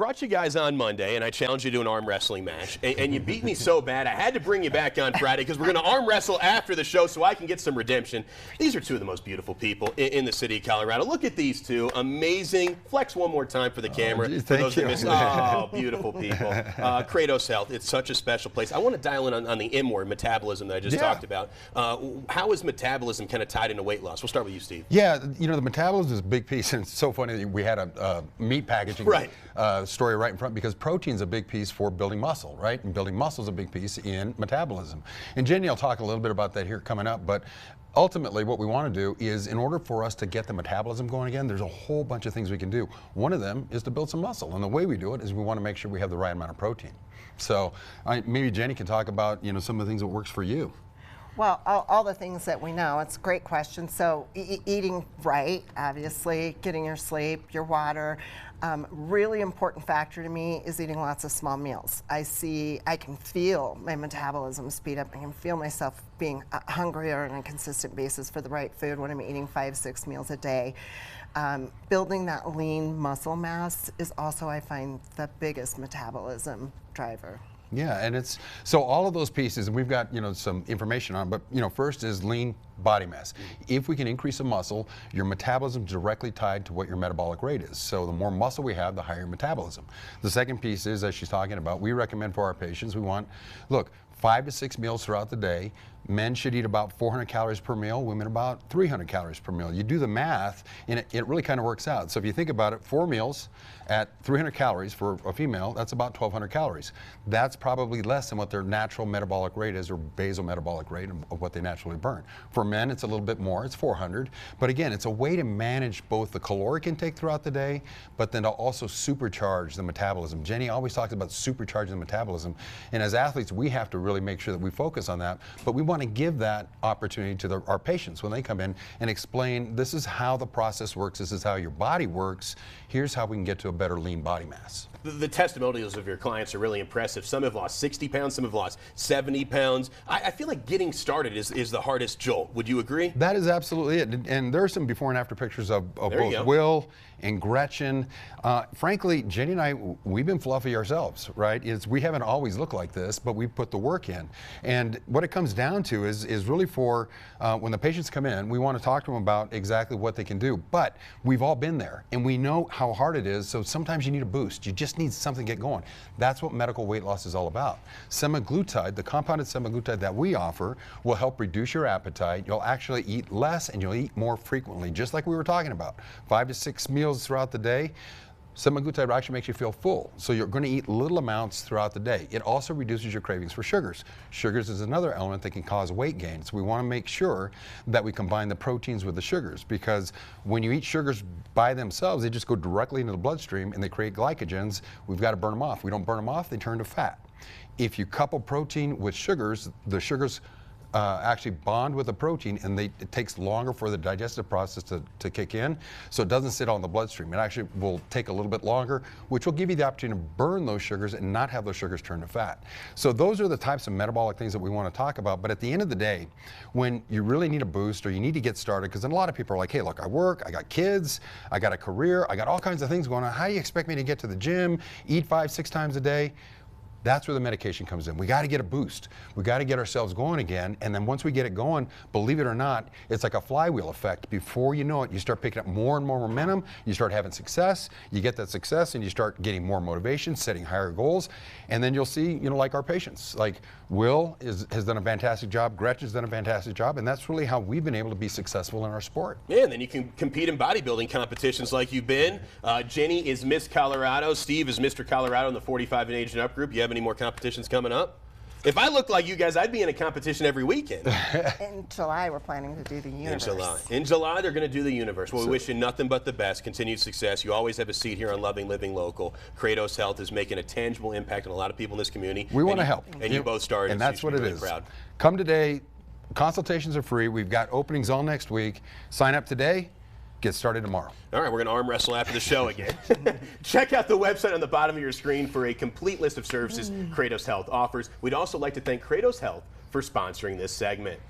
brought you guys on Monday, and I challenged you to an arm wrestling match, and you beat me so bad, I had to bring you back on Friday because we're going to arm wrestle after the show so I can get some redemption. These are two of the most beautiful people in the city of Colorado. Look at these two. Amazing. Flex one more time for the camera. Geez, for those thank that you. miss. Oh, beautiful people. Cratos Health, it's such a special place. I want to dial in on the M word, metabolism, that I just talked about. How is metabolism kind of tied into weight loss? We'll start with you, Steve. Yeah, you know, the metabolism is a big piece, and it's so funny that we had a meat packaging story right in front, because protein's a big piece for building muscle, right? And building muscle is a big piece in metabolism. And Jenny will talk a little bit about that here coming up, but ultimately what we want to do is, in order for us to get the metabolism going again, there's a whole bunch of things we can do. One of them is to build some muscle, and the way we do it is we want to make sure we have the right amount of protein. So maybe Jenny can talk about, you know, some of the things that works for you. Well, all the things that we know. It's a great question. So eating right, obviously, getting your sleep, your water. Really important factor to me is eating lots of small meals. I can feel my metabolism speed up. I can feel myself being hungrier on a consistent basis for the right food when I'm eating 5-6 meals a day. Building that lean muscle mass is also, I find, the biggest metabolism driver. Yeah, and it's, so all of those pieces, and we've got, you know, some information on, but, you know, first is lean body mass. If we can increase the muscle, your metabolism is directly tied to what your metabolic rate is. So the more muscle we have, the higher metabolism. The second piece is, as she's talking about, we recommend for our patients, we want, look, 5 to 6 meals throughout the day. Men should eat about 400 calories per meal, women about 300 calories per meal. You do the math, and it really kind of works out. So if you think about it, 4 meals at 300 calories for a female, that's about 1,200 calories. That's probably less than what their natural metabolic rate is, or basal metabolic rate of what they naturally burn. For men, it's a little bit more, it's 400. But again, it's a way to manage both the caloric intake throughout the day, but then to also supercharge the metabolism. Jenny always talks about supercharging the metabolism. And as athletes, we have to really make sure that we focus on that. But we want to give that opportunity to our patients when they come in and explain, this is how the process works, this is how your body works, here's how we can get to a better lean body mass. The testimonials of your clients are really impressive. Some have lost 60 pounds, some have lost 70 pounds. I feel like getting started is the hardest jolt. Would you agree? That is absolutely it. And there are some before and after pictures of both Will and Gretchen. Frankly, Jenny and I, we've been fluffy ourselves, right? We haven't always looked like this, but we've put the work in. And what it comes down to is really for when the patients come in, we want to talk to them about exactly what they can do. But we've all been there, and we know how hard it is, so sometimes you need a boost. You just need something to get going. That's what medical weight loss is all about. Semaglutide, the compounded semaglutide that we offer, will help reduce your appetite. You'll actually eat less, and you'll eat more frequently, just like we were talking about. 5 to 6 meals throughout the day. Semaglutide actually makes you feel full, so you're going to eat little amounts throughout the day. It also reduces your cravings for sugars. Sugars is another element that can cause weight gain, so we want to make sure that we combine the proteins with the sugars, because when you eat sugars by themselves, they just go directly into the bloodstream and they create glycogens. We've got to burn them off. We don't burn them off, they turn to fat. If you couple protein with sugars, the sugars actually bond with the protein, and it takes longer for the digestive process to kick in, so it doesn't sit on the bloodstream. It actually will take a little bit longer, which will give you the opportunity to burn those sugars and not have those sugars turn to fat. So those are the types of metabolic things that we want to talk about. But at the end of the day, when you really need a boost or you need to get started, because then a lot of people are like, hey, look, I work, I got kids, I got a career, I got all kinds of things going on. How do you expect me to get to the gym, eat 5-6 times a day? That's where the medication comes in. We got to get a boost. We got to get ourselves going again. And then once we get it going, believe it or not, it's like a flywheel effect. Before you know it, you start picking up more and more momentum. You start having success. You get that success, and you start getting more motivation, setting higher goals. And then you'll see, you know, like our patients, like Will has done a fantastic job. Gretchen's done a fantastic job. And that's really how we've been able to be successful in our sport. Yeah, and then you can compete in bodybuilding competitions like you've been. Jenny is Miss Colorado. Steve is Mr. Colorado in the 45 and age and up group. You have any more competitions coming up? If I looked like you guys, I'd be in a competition every weekend. In July, we're planning to do the Universe. In July, they're going to do the Universe. Well, we wish you nothing but the best, continued success. You always have a seat here on Loving Living Local. Cratos Health is making a tangible impact on a lot of people in this community. We want to help. And you both started. And that's what it is. Proud. Come today. Consultations are free. We've got openings all next week. Sign up today. Get started tomorrow. All right, we're going to arm wrestle after the show again. Check out the website on the bottom of your screen for a complete list of services Cratos Health offers. We'd also like to thank Cratos Health for sponsoring this segment.